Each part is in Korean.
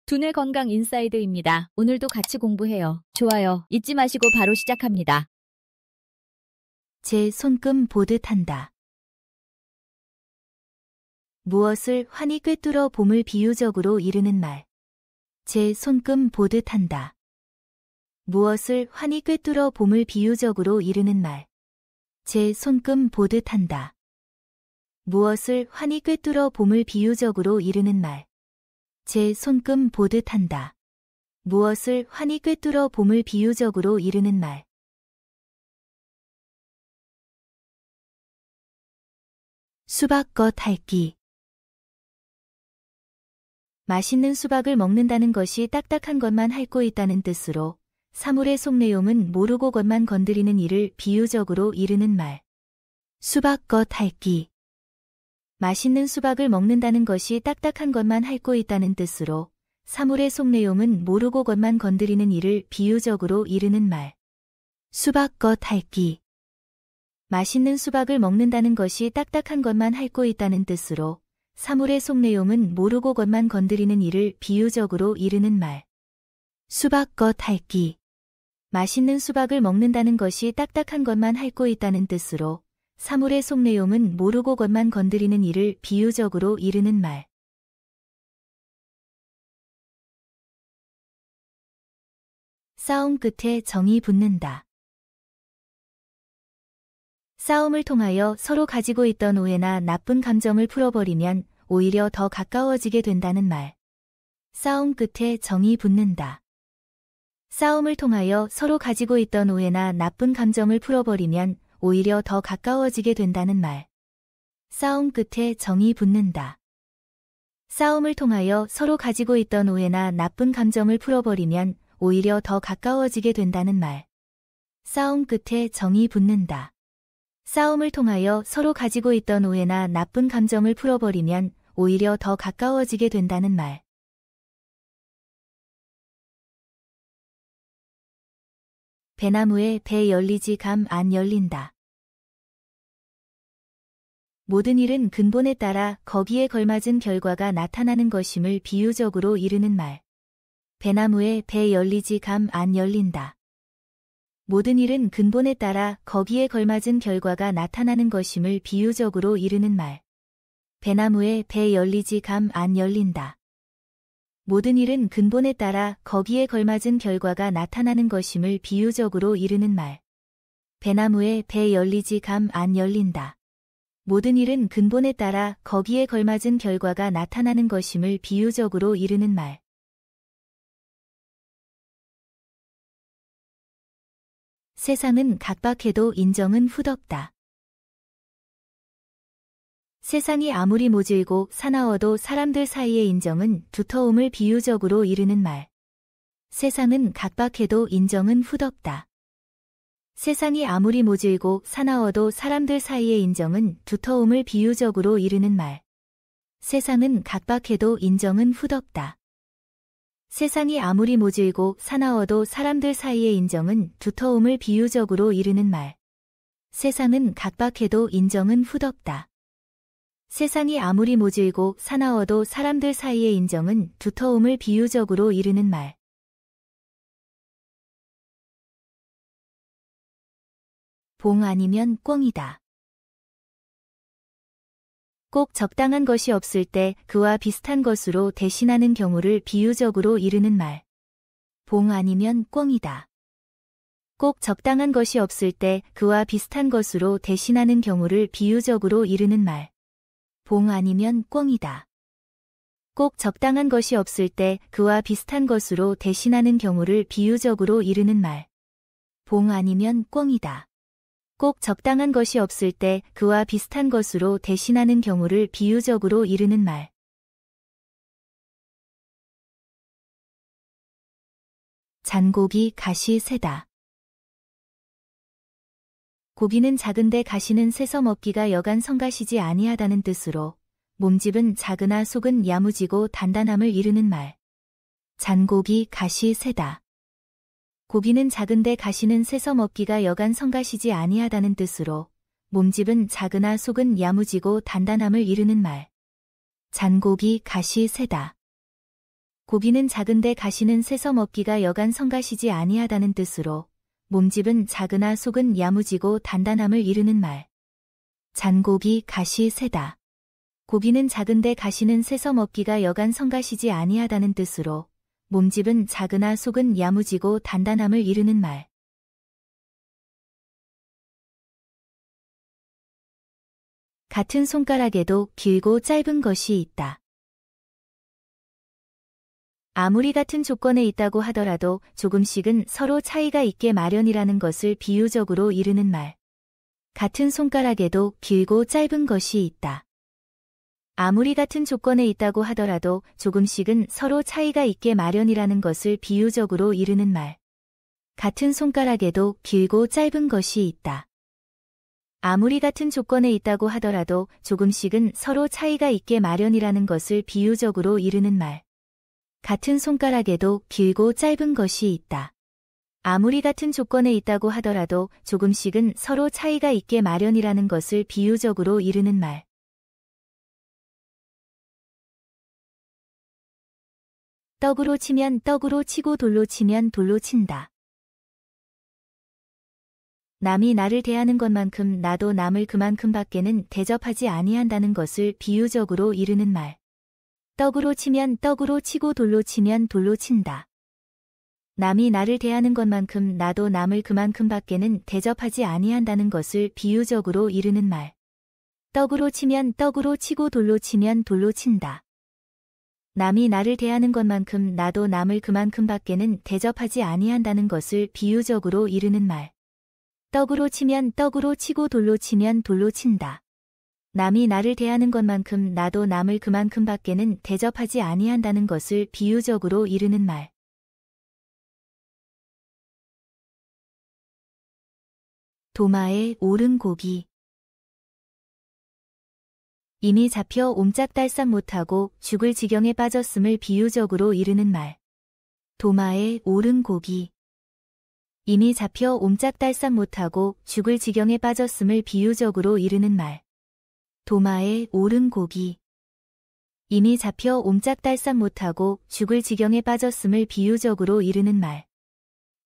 두뇌 건강 인사이드입니다. 오늘도 같이 공부해요. 좋아요 잊지 마시고 바로 시작합니다. 제 손금 보듯 한다. 무엇을 환히 꿰뚫어 봄을 비유적으로 이르는 말. 제 손금 보듯 한다. 무엇을 환히 꿰뚫어 봄을 비유적으로 이르는 말. 제 손금 보듯 한다. 무엇을 환히 꿰뚫어 봄을 비유적으로 이르는 말. 제 손금 보듯 한다. 무엇을 환히 꿰뚫어 봄을 비유적으로 이르는 말. 수박겉 핥기. 맛있는 수박을 먹는다는 것이 딱딱한 것만 핥고 있다는 뜻으로 사물의 속내용은 모르고 것만 건드리는 일을 비유적으로 이르는 말. 수박겉 핥기. 맛있는 수박을 먹는다는 것이 딱딱한 것만 핥고 있다는 뜻으로 사물의 속내용은 모르고 것만 건드리는 일을 비유적으로 이르는 말. 수박겉 핥기. 맛있는 수박을 먹는다는 것이 딱딱한 것만 핥고 있다는 뜻으로 사물의 속내용은 모르고 것만 건드리는 일을 비유적으로 이르는 말. 수박겉 핥기. 맛있는 수박을 먹는다는 것이 딱딱한 것만 핥고 있다는 뜻으로 사물의 속내용은 모르고 것만 건드리는 일을 비유적으로 이르는 말. 싸움 끝에 정이 붙는다. 싸움을 통하여 서로 가지고 있던 오해나 나쁜 감정을 풀어버리면 오히려 더 가까워지게 된다는 말. 싸움 끝에 정이 붙는다. 싸움을 통하여 서로 가지고 있던 오해나 나쁜 감정을 풀어버리면 오히려 더 가까워지게 된다는 말. 싸움 끝에 정이 붙는다. 싸움을 통하여 서로 가지고 있던 오해나 나쁜 감정을 풀어버리면 오히려 더 가까워지게 된다는 말. 싸움 끝에 정이 붙는다. 싸움을 통하여 서로 가지고 있던 오해나 나쁜 감정을 풀어버리면 오히려 더 가까워지게 된다는 말. 배나무에 배 열리지 감 안 열린다. 모든 일은 근본에 따라 거기에 걸맞은 결과가 나타나는 것임을 비유적으로 이르는 말. 배나무에 배 열리지 감 안 열린다. 모든 일은 근본에 따라 거기에 걸맞은 결과가 나타나는 것임을 비유적으로 이르는 말. 배나무에 배 열리지 감 안 열린다. 모든 일은 근본에 따라 거기에 걸맞은 결과가 나타나는 것임을 비유적으로 이르는 말. 배나무에 배 열리지 감 안 열린다. 모든 일은 근본에 따라 거기에 걸맞은 결과가 나타나는 것임을 비유적으로 이르는 말. 세상은 각박해도 인정은 후덥다. 세상이 아무리 모질고 사나워도 사람들 사이의 인정은 두터움을 비유적으로 이르는 말. 세상은 각박해도 인정은 후덥다. 세상이 아무리 모질고 사나워도 사람들 사이의 인정은 두터움을 비유적으로 이르는 말. 세상은 각박해도 인정은 후덥다. 세상이 아무리 모질고 사나워도 사람들 사이의 인정은 두터움을 비유적으로 이르는 말. 세상은 각박해도 인정은 후덥다. 세상이 아무리 모질고 사나워도 사람들 사이의 인정은 두터움을 비유적으로 이르는 말. 봉 아니면 꿩이다. 꼭 적당한 것이 없을 때 그와 비슷한 것으로 대신하는 경우를 비유적으로 이르는 말. 봉 아니면 꿩이다. 꼭 적당한 것이 없을 때 그와 비슷한 것으로 대신하는 경우를 비유적으로 이르는 말. 봉 아니면 꿩이다. 꼭 적당한 것이 없을 때 그와 비슷한 것으로 대신하는 경우를 비유적으로 이르는 말. 봉 아니면 꿩이다. 꼭 적당한 것이 없을 때 그와 비슷한 것으로 대신하는 경우를 비유적으로 이르는 말. 잔고기 가시 세다. 고기는 작은데 가시는 세서 먹기가 여간 성가시지 아니하다는 뜻으로 몸집은 작으나 속은 야무지고 단단함을 이르는 말. 잔고기 가시 세다. 고기는 작은데 가시는 세서 먹기가 여간 성가시지 아니하다는 뜻으로 몸집은 작으나 속은 야무지고 단단함을 이르는 말. 잔고기 가시 세다. 고기는 작은데 가시는 세서 먹기가 여간 성가시지 아니하다는 뜻으로 몸집은 작으나 속은 야무지고 단단함을 이르는 말. 잔고기 가시 세다. 고기는 작은데 가시는 세서 먹기가 여간 성가시지 아니하다는 뜻으로 몸집은 작으나 속은 야무지고 단단함을 이르는 말. 같은 손가락에도 길고 짧은 것이 있다. 아무리 같은 조건에 있다고 하더라도 조금씩은 서로 차이가 있게 마련이라는 것을 비유적으로 이르는 말. 같은 손가락에도 길고 짧은 것이 있다. 아무리 같은 조건에 있다고 하더라도 조금씩은 서로 차이가 있게 마련이라는 것을 비유적으로 이르는 말. 같은 손가락에도 길고 짧은 것이 있다. 아무리 같은 조건에 있다고 하더라도 조금씩은 서로 차이가 있게 마련이라는 것을 비유적으로 이르는 말. 같은 손가락에도 길고 짧은 것이 있다. 아무리 같은 조건에 있다고 하더라도 조금씩은 서로 차이가 있게 마련이라는 것을 비유적으로 이르는 말. 떡으로 치면 떡으로 치고 돌로 치면 돌로 친다. 남이 나를 대하는 것만큼 나도 남을 그만큼밖에는 대접하지 아니한다는 것을 비유적으로 이르는 말. 떡으로 치면 떡으로 치고 돌로 치면 돌로 친다. 남이 나를 대하는 것만큼 나도 남을 그만큼밖에는 대접하지 아니한다는 것을 비유적으로 이르는 말. 떡으로 치면 떡으로 치고 돌로 치면 돌로 친다. 남이 나를 대하는 것만큼 나도 남을 그만큼밖에는 대접하지 아니한다는 것을 비유적으로 이르는 말. 떡으로 치면 떡으로 치고 돌로 치면 돌로 친다. 남이 나를 대하는 것만큼 나도 남을 그만큼밖에는 대접하지 아니한다는 것을 비유적으로 이르는 말. 도마에 오른 고기. 이미 잡혀 옴짝달싹 못하고 죽을 지경에 빠졌음을 비유적으로 이르는 말. 도마에 오른 고기. 이미 잡혀 옴짝달싹 못하고 죽을 지경에 빠졌음을 비유적으로 이르는 말. 도마에 오른 고기. 이미 잡혀 옴짝달싹 못하고 죽을 지경에 빠졌음을 비유적으로 이르는 말.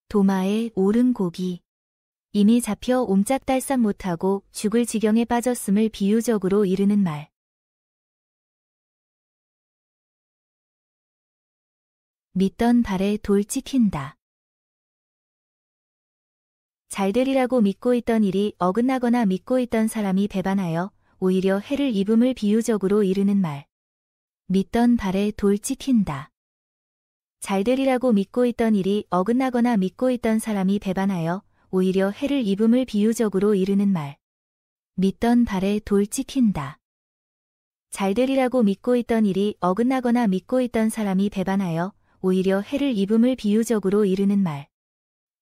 도마에 오른 고기. 이미 잡혀 옴짝달싹 못하고 죽을 지경에 빠졌음을 비유적으로 이르는 말. 믿던 발에 돌 찍힌다. 잘 되리라고 믿고 있던 일이 어긋나거나 믿고 있던 사람이 배반하여 오히려 해를 입음을 비유적으로 이르는 말. 믿던 발에 돌 찍힌다. 잘 되리라고 믿고 있던 일이 어긋나거나 믿고 있던 사람이 배반하여 오히려 해를 입음을 비유적으로 이르는 말. 믿던 발에 돌 찍힌다. 잘 되리라고 믿고 있던 일이 어긋나거나 믿고 있던 사람이 배반하여 오히려 해를 입음을 비유적으로 이르는 말.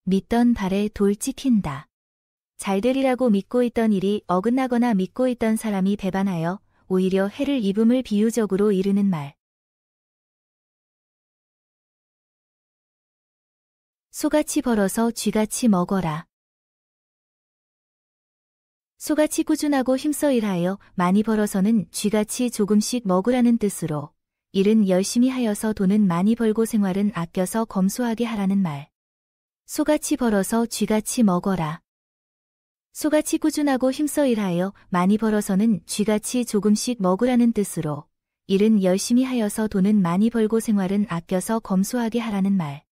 믿던 발에 돌 찍힌다. 잘 되리라고 믿고 있던 일이 어긋나거나 믿고 있던 사람이 배반하여 오히려 해를 입음을 비유적으로 이르는 말. 소같이 벌어서 쥐같이 먹어라. 소같이 꾸준하고 힘써 일하여 많이 벌어서는 쥐같이 조금씩 먹으라는 뜻으로 일은 열심히 하여서 돈은 많이 벌고 생활은 아껴서 검소하게 하라는 말. 소같이 벌어서 쥐같이 먹어라. 소같이 꾸준하고 힘써 일하여 많이 벌어서는 쥐같이 조금씩 먹으라는 뜻으로 일은 열심히 하여서 돈은 많이 벌고 생활은 아껴서 검소하게 하라는 말.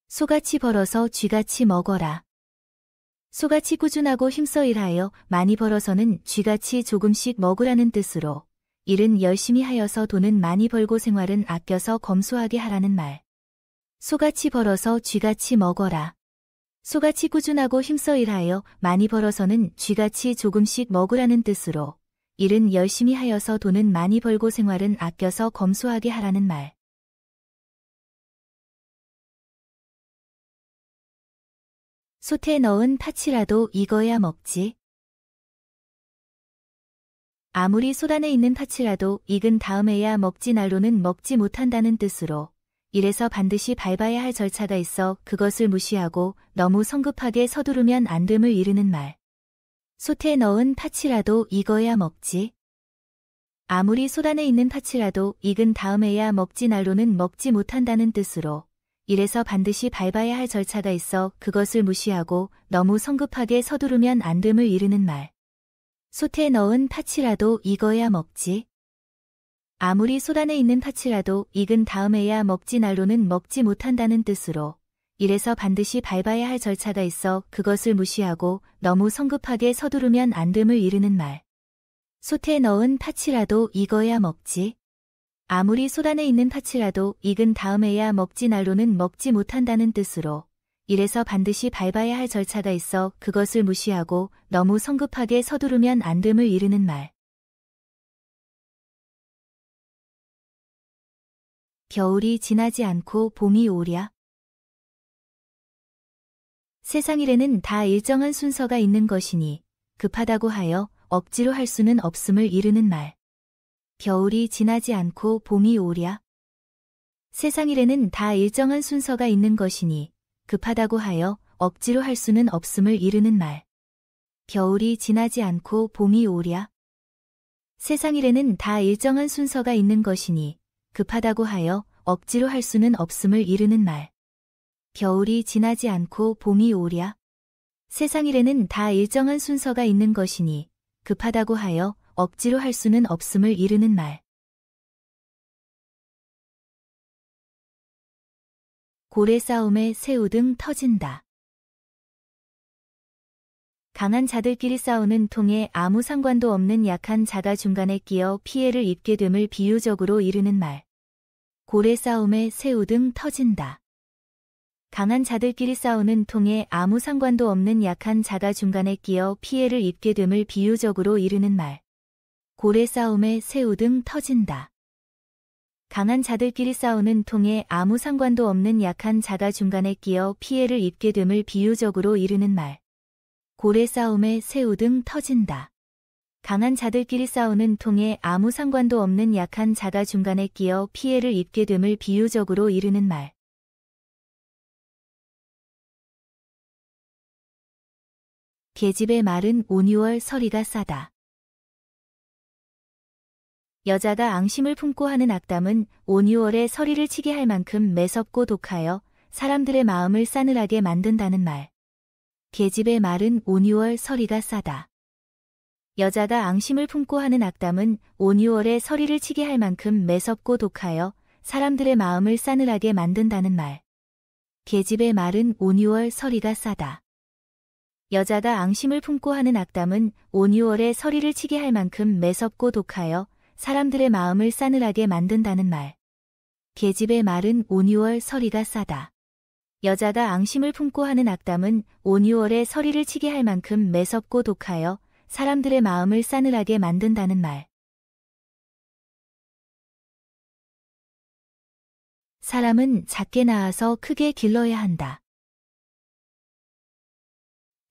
소같이 벌어서 쥐같이 먹어라. 소같이 꾸준하고 힘써 일하여 많이 벌어서는 쥐같이 조금씩 먹으라는 뜻으로 일은 열심히 하여서 돈은 많이 벌고 생활은 아껴서 검소하게 하라는 말. 소같이 벌어서 쥐같이 먹어라. 소같이 꾸준하고 힘써 일하여 많이 벌어서는 쥐같이 조금씩 먹으라는 뜻으로 일은 열심히 하여서 돈은 많이 벌고 생활은 아껴서 검소하게 하라는 말. 솥에 넣은 파치라도 익어야 먹지. 아무리 솥 안에 있는 파치라도 익은 다음에야 먹지 날로는 먹지 못한다는 뜻으로 이래서 반드시 밟아야 할 절차가 있어 그것을 무시하고 너무 성급하게 서두르면 안 됨을 이르는 말. 솥에 넣은 파치라도 익어야 먹지. 아무리 소단에 있는 팥이라도 익은 다음에야 먹지 날로는 먹지 못한다는 뜻으로 이래서 반드시 밟아야 할 절차가 있어 그것을 무시하고 너무 성급하게 서두르면 안 됨을 이르는 말. 솥에 넣은 팥이라도 익어야 먹지. 아무리 소단에 있는 팥이라도 익은 다음에야 먹지 날로는 먹지 못한다는 뜻으로 이래서 반드시 밟아야 할 절차가 있어 그것을 무시하고 너무 성급하게 서두르면 안 됨을 이르는 말. 솥에 넣은 팥이라도 익어야 먹지. 아무리 소단에 있는 팥이라도 익은 다음에야 먹지 날로는 먹지 못한다는 뜻으로 이래서 반드시 밟아야 할 절차가 있어 그것을 무시하고 너무 성급하게 서두르면 안 됨을 이르는 말. 겨울이 지나지 않고 봄이 오랴. 세상 일에는 다 일정한 순서가 있는 것이니 급하다고 하여 억지로 할 수는 없음을 이르는 말. 겨울이 지나지 않고 봄이 오랴. 세상 일에는 다 일정한 순서가 있는 것이니 급하다고 하여 억지로 할 수는 없음을 이르는 말. 겨울이 지나지 않고 봄이 오랴. 세상 일에는 다 일정한 순서가 있는 것이니 급하다고 하여 억지로 할 수는 없음을 이르는 말. 겨울이 지나지 않고 봄이 오랴. 세상 일에는 다 일정한 순서가 있는 것이니 급하다고 하여 억지로 할 수는 없음을 이르는 말. 고래 싸움에 새우등 터진다. 강한 자들끼리 싸우는 통에 아무 상관도 없는 약한 자가 중간에 끼어 피해를 입게 됨을 비유적으로 이르는 말. 고래 싸움에 새우등 터진다. 강한 자들끼리 싸우는 통에 아무 상관도 없는 약한 자가 중간에 끼어 피해를 입게 됨을 비유적으로 이르는 말. 고래 싸움에 새우등 터진다. 강한 자들끼리 싸우는 통에 아무 상관도 없는 약한 자가 중간에 끼어 피해를 입게 됨을 비유적으로 이르는 말. 고래 싸움에 새우등 터진다. 강한 자들끼리 싸우는 통에 아무 상관도 없는 약한 자가 중간에 끼어 피해를 입게 됨을 비유적으로 이르는 말. 계집의 말은 5, 6월 서리가 싸다. 여자가 앙심을 품고 하는 악담은 5, 6월에 서리를 치게 할 만큼 매섭고 독하여 사람들의 마음을 싸늘하게 만든다는 말. 계집의 말은 5, 6월 서리가 싸다. 여자가 앙심을 품고 하는 악담은 5, 6월에 서리를 치게 할 만큼 매섭고 독하여 사람들의 마음을 싸늘하게 만든다는 말. 계집의 말은 5, 6월 서리가 싸다. 여자가 앙심을 품고 하는 악담은 5, 6월에 서리를 치게 할 만큼 매섭고 독하여 사람들의 마음을 싸늘하게 만든다는 말. 계집의 말은 5, 6월 서리가 싸다. 여자가 앙심을 품고 하는 악담은 5, 6월에 서리를 치게 할 만큼 매섭고 독하여 사람들의 마음을 싸늘하게 만든다는 말. 사람은 작게 낳아서 크게 길러야 한다.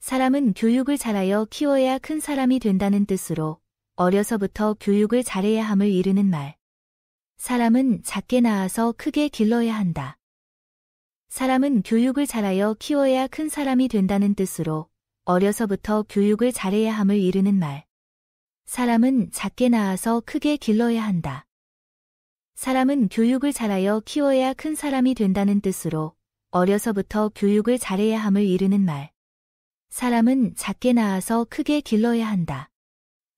사람은 교육을 잘하여 키워야 큰 사람이 된다는 뜻으로 어려서부터 교육을 잘해야 함을 이르는 말. 사람은 작게 낳아서 크게 길러야 한다. 사람은 교육을 잘하여 키워야 큰 사람이 된다는 뜻으로 어려서부터 교육을 잘해야 함을 이르는 말. 사람은 작게 낳아서 크게 길러야 한다. 사람은 교육을 잘하여 키워야 큰 사람이 된다는 뜻으로 어려서부터 교육을 잘해야 함을 이르는 말. 사람은 작게 낳아서 크게 길러야 한다.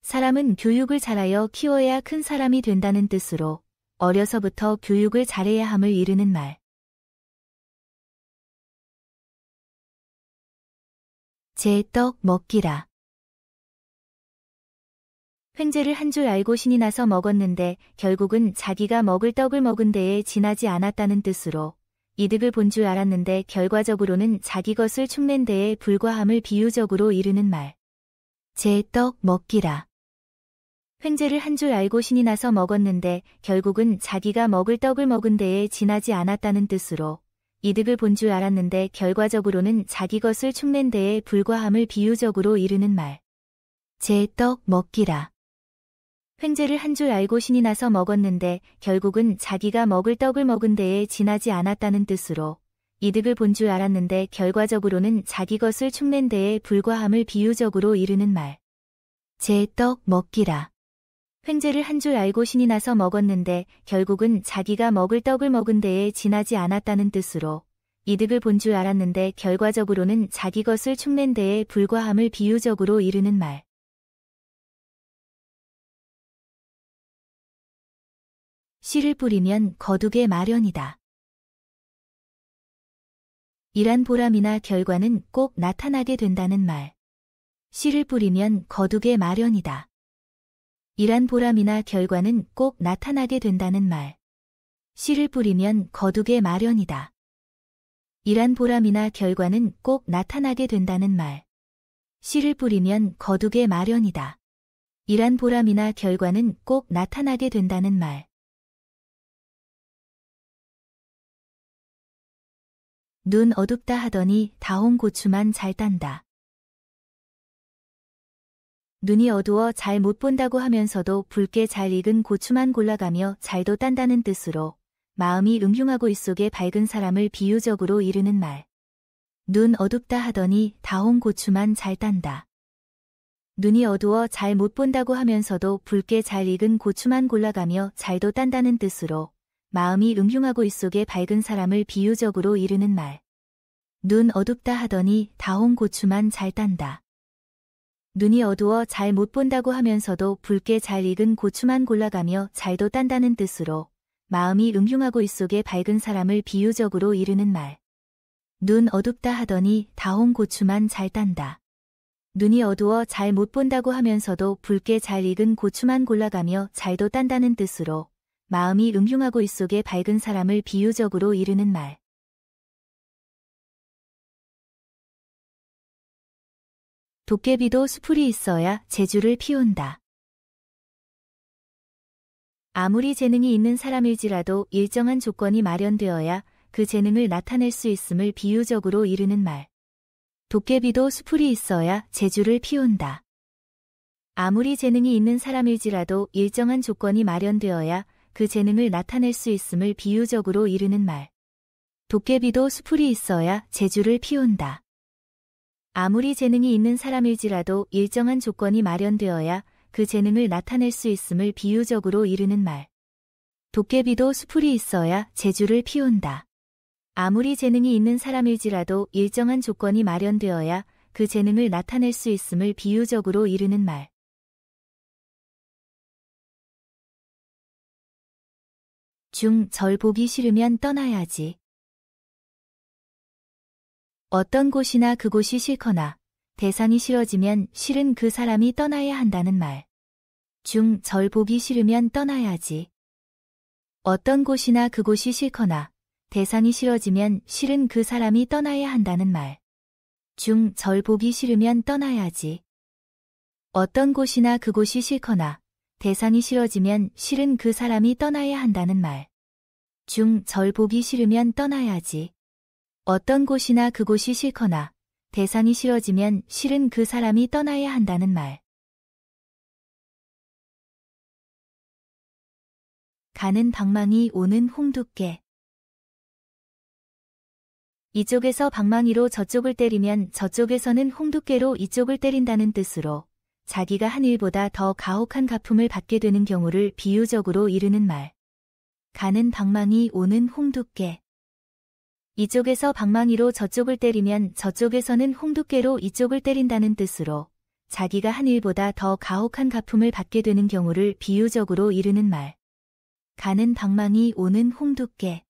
사람은 교육을 잘하여 키워야 큰 사람이 된다는 뜻으로 어려서부터 교육을 잘해야 함을 이르는 말. 제 떡 먹기라. 횡재를 한 줄 알고 신이 나서 먹었는데 결국은 자기가 먹을 떡을 먹은 데에 지나지 않았다는 뜻으로 이득을 본 줄 알았는데 결과적으로는 자기 것을 축낸 데에 불과함을 비유적으로 이르는 말. 제 떡 먹기라. 횡재를 한 줄 알고 신이 나서 먹었는데 결국은 자기가 먹을 떡을 먹은 데에 지나지 않았다는 뜻으로 이득을 본 줄 알았는데 결과적으로는 자기 것을 축낸 데에 불과함을 비유적으로 이르는 말. 제 떡 먹기라. 횡재를 한 줄 알고 신이 나서 먹었는데 결국은 자기가 먹을 떡을 먹은 데에 지나지 않았다는 뜻으로 이득을 본 줄 알았는데 결과적으로는 자기 것을 축낸 데에 불과함을 비유적으로 이르는 말. 제 떡 먹기라. 횡재를 한 줄 알고 신이 나서 먹었는데 결국은 자기가 먹을 떡을 먹은 데에 지나지 않았다는 뜻으로 이득을 본 줄 알았는데 결과적으로는 자기 것을 축낸 데에 불과함을 비유적으로 이르는 말. 씨를 뿌리면 거두게 마련이다. 일한 보람이나 결과는 꼭 나타나게 된다는 말. 씨를 뿌리면 거두게 마련이다. 일한 보람이나 결과는 꼭 나타나게 된다는 말. 씨를 뿌리면 거두게 마련이다. 일한 보람이나 결과는 꼭 나타나게 된다는 말. 씨를 뿌리면 거두게 마련이다. 일한 보람이나 결과는 꼭 나타나게 된다는 말. 눈 어둡다 하더니 다홍 고추만 잘 딴다. 눈이 어두워 잘 못 본다고 하면서도 붉게 잘 익은 고추만 골라가며 잘도 딴다는 뜻으로 마음이 음흉하고 입속에 밝은 사람을 비유적으로 이르는 말. 눈 어둡다 하더니 다홍 고추만 잘 딴다. 눈이 어두워 잘 못 본다고 하면서도 붉게 잘 익은 고추만 골라가며 잘도 딴다는 뜻으로 마음이 음흉하고 입속에 밝은 사람을 비유적으로 이르는 말. 눈 어둡다 하더니 다홍 고추만 잘 딴다. 눈이 어두워 잘 못 본다고 하면서도 붉게 잘 익은 고추만 골라가며 잘도 딴다는 뜻으로 마음이 음흉하고 입속에 밝은 사람을 비유적으로 이르는 말. 눈 어둡다 하더니 다홍 고추만 잘 딴다. 눈이 어두워 잘 못 본다고 하면서도 붉게 잘 익은 고추만 골라가며 잘도 딴다는 뜻으로 마음이 음흉하고 입속에 밝은 사람을 비유적으로 이르는 말. 도깨비도 수풀이 있어야 재주를 피운다. 아무리 재능이 있는 사람일지라도 일정한 조건이 마련되어야 그 재능을 나타낼 수 있음을 비유적으로 이르는 말. 도깨비도 수풀이 있어야 재주를 피운다. 아무리 재능이 있는 사람일지라도 일정한 조건이 마련되어야 그 재능을 나타낼 수 있음을 비유적으로 이르는 말. 도깨비도 수풀이 있어야 재주를 피운다. 아무리 재능이 있는 사람일지라도 일정한 조건이 마련되어야 그 재능을 나타낼 수 있음을 비유적으로 이르는 말. 도깨비도 수풀이 있어야 재주를 피운다. 아무리 재능이 있는 사람일지라도 일정한 조건이 마련되어야 그 재능을 나타낼 수 있음을 비유적으로 이르는 말. 절 보기 싫으면 떠나야지. 어떤 곳이나 그곳이 싫거나 대상이 싫어지면 싫은 그 사람이 떠나야 한다는 말. 절 보기 싫으면 떠나야지. 어떤 곳이나 그곳이 싫거나 대상이 싫어지면 싫은 그 사람이 떠나야 한다는 말. 절 보기 싫으면 떠나야지. 어떤 곳이나 그곳이 싫거나 대상이 싫어지면 싫은 그 사람이 떠나야 한다는 말. 절 보기 싫으면 떠나야지. 어떤 곳이나 그곳이 싫거나 대상이 싫어지면 싫은 그 사람이 떠나야 한다는 말. 가는 방망이 오는 홍두깨. 이쪽에서 방망이로 저쪽을 때리면 저쪽에서는 홍두깨로 이쪽을 때린다는 뜻으로 자기가 한 일보다 더 가혹한 갚음을 받게 되는 경우를 비유적으로 이르는 말. 가는 방망이 오는 홍두깨. 이쪽에서 방망이로 저쪽을 때리면 저쪽에서는 홍두깨로 이쪽을 때린다는 뜻으로 자기가 한 일보다 더 가혹한 갚음을 받게 되는 경우를 비유적으로 이르는 말. 가는 방망이 오는 홍두깨.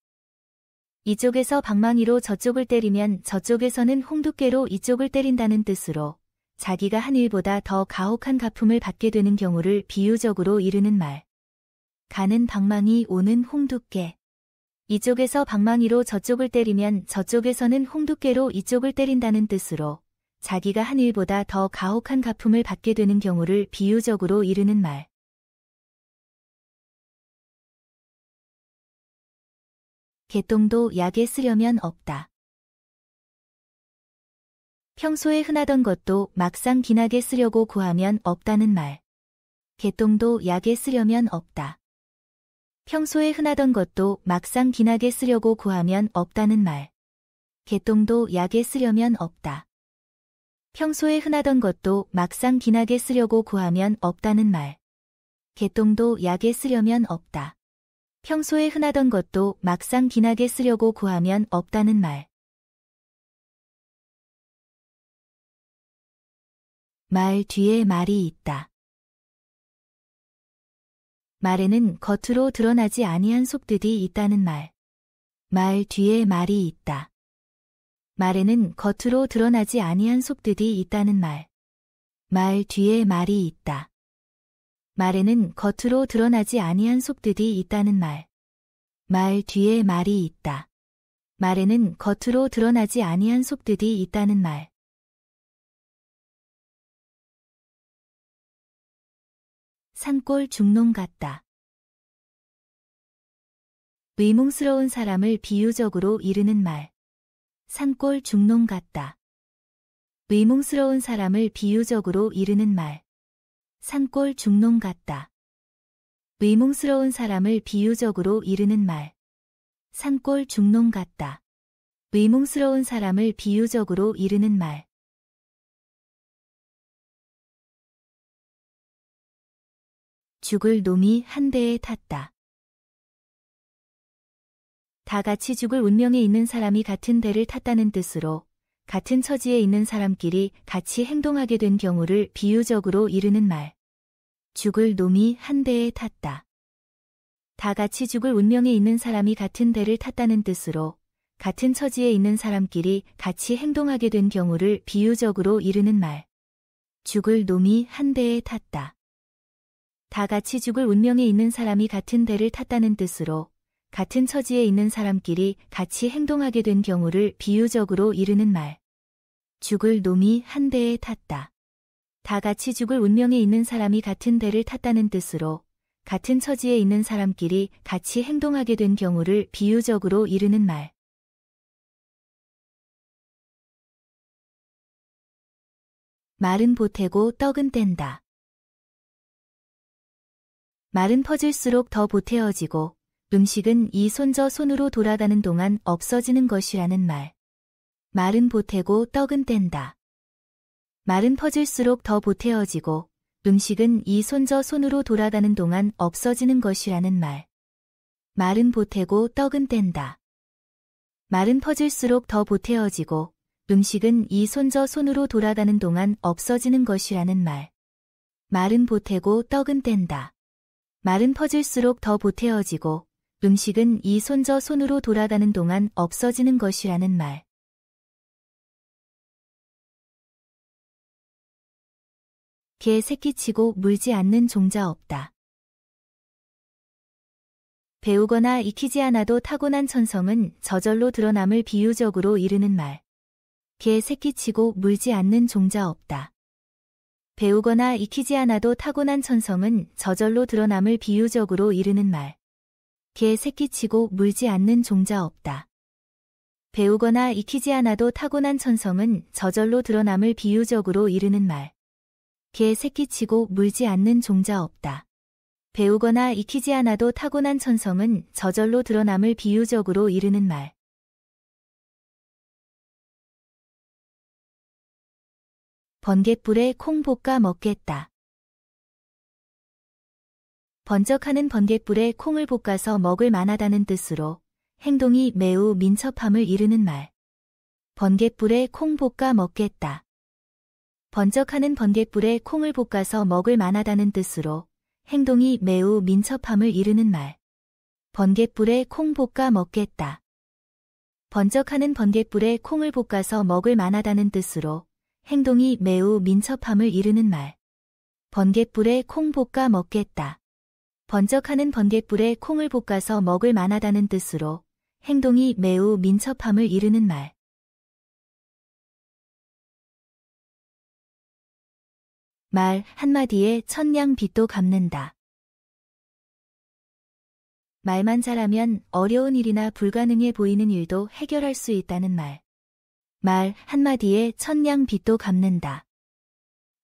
이쪽에서 방망이로 저쪽을 때리면 저쪽에서는 홍두깨로 이쪽을 때린다는 뜻으로 자기가 한 일보다 더 가혹한 갚음을 받게 되는 경우를 비유적으로 이르는 말. 가는 방망이 오는 홍두깨. 이쪽에서 방망이로 저쪽을 때리면 저쪽에서는 홍두깨로 이쪽을 때린다는 뜻으로 자기가 한 일보다 더 가혹한 갚음을 받게 되는 경우를 비유적으로 이르는 말. 개똥도 약에 쓰려면 없다. 평소에 흔하던 것도 막상 기나게 쓰려고 구하면 없다는 말. 개똥도 약에 쓰려면 없다. 평소에 흔하던 것도 막상 기나게 쓰려고 구하면 없다는 말. 개똥도 약에 쓰려면 없다. 평소에 흔하던 것도 막상 기나게 쓰려고 구하면 없다는 말. 개똥도 약에 쓰려면 없다. 평소에 흔하던 것도 막상 기나게 쓰려고 구하면 없다는 말. 말 뒤에 말이 있다. 말에는 겉으로 드러나지 아니한 속뜻이 있다는 말. 말 뒤에 말이 있다. 말에는 겉으로 드러나지 아니한 속뜻이 있다는 말. 말 뒤에 말이 있다. 말에는 겉으로 드러나지 아니한 속뜻이 있다는 말. 말 뒤에 말이 있다. 말에는 겉으로 드러나지 아니한 속뜻이 있다는 말. 산골 중농 같다. 의문스러운 사람을 비유적으로 이르는 말. 산골 중농 같다. 의문스러운 사람을 비유적으로 이르는 말. 산골 중농 같다. 의문스러운 사람을 비유적으로 이르는 말. 산골 중농 같다. 의문스러운 사람을 비유적으로 이르는 말. 죽을 놈이 한 배에 탔다. 다 같이 죽을 운명에 있는 사람이 같은 배를 탔다는 뜻으로 같은 처지에 있는 사람끼리 같이 행동하게 된 경우를 비유적으로 이르는 말. 죽을 놈이 한 배에 탔다. 다 같이 죽을 운명에 있는 사람이 같은 배를 탔다는 뜻으로 같은 처지에 있는 사람끼리 같이 행동하게 된 경우를 비유적으로 이르는 말. 죽을 놈이 한 배에 탔다. 다 같이 죽을 운명에 있는 사람이 같은 배를 탔다는 뜻으로 같은 처지에 있는 사람끼리 같이 행동하게 된 경우를 비유적으로 이르는 말. 죽을 놈이 한 배에 탔다. 다 같이 죽을 운명에 있는 사람이 같은 배를 탔다는 뜻으로 같은 처지에 있는 사람끼리 같이 행동하게 된 경우를 비유적으로 이르는 말. 말은 보태고 떡은 뗀다. 말은 퍼질수록 더 보태어지고 음식은 이 손 저 손으로 돌아가는 동안 없어지는 것이라는 말. 말은 보태고 떡은 뗀다. 말은 퍼질수록 더 보태어지고 음식은 이 손 저 손으로 돌아가는 동안 없어지는 것이라는 말. 말은 보태고 떡은 뗀다. 말은 퍼질수록 더 보태어지고 음식은 이 손 저 손으로 돌아가는 동안 없어지는 것이라는 말. 말은 보태고 떡은 뗀다. 말은 퍼질수록 더 보태어지고 음식은 이 손 저 손으로 돌아가는 동안 없어지는 것이라는 말. 개 새끼치고 물지 않는 종자 없다. 배우거나 익히지 않아도 타고난 천성은 저절로 드러남을 비유적으로 이르는 말. 개 새끼치고 물지 않는 종자 없다. 배우거나 익히지 않아도 타고난 천성은 저절로 드러남을 비유적으로 이르는 말. 개 새끼치고 물지 않는 종자 없다. 배우거나 익히지 않아도 타고난 천성은 저절로 드러남을 비유적으로 이르는 말. 개 새끼치고 물지 않는 종자 없다. 배우거나 익히지 않아도 타고난 천성은 저절로 드러남을 비유적으로 이르는 말. 번갯불에 콩 볶아 먹겠다. 번쩍하는 번갯불에 콩을 볶아서 먹을 만하다는 뜻으로 행동이 매우 민첩함을 이르는 말. 번갯불에 콩 볶아 먹겠다. 번쩍하는 번갯불에 콩을 볶아서 먹을 만하다는 뜻으로 행동이 매우 민첩함을 이르는 말. 번갯불에 콩 볶아 먹겠다. 번쩍하는 번갯불에 콩을 볶아서 먹을 만하다는 뜻으로 행동이 매우 민첩함을 이르는 말. 번갯불에 콩 볶아 먹겠다. 번쩍하는 번갯불에 콩을 볶아서 먹을 만하다는 뜻으로 행동이 매우 민첩함을 이르는 말. 말 한마디에 천냥 빚도 갚는다. 말만 잘하면 어려운 일이나 불가능해 보이는 일도 해결할 수 있다는 말. 말 한마디에 천냥 빚도 갚는다.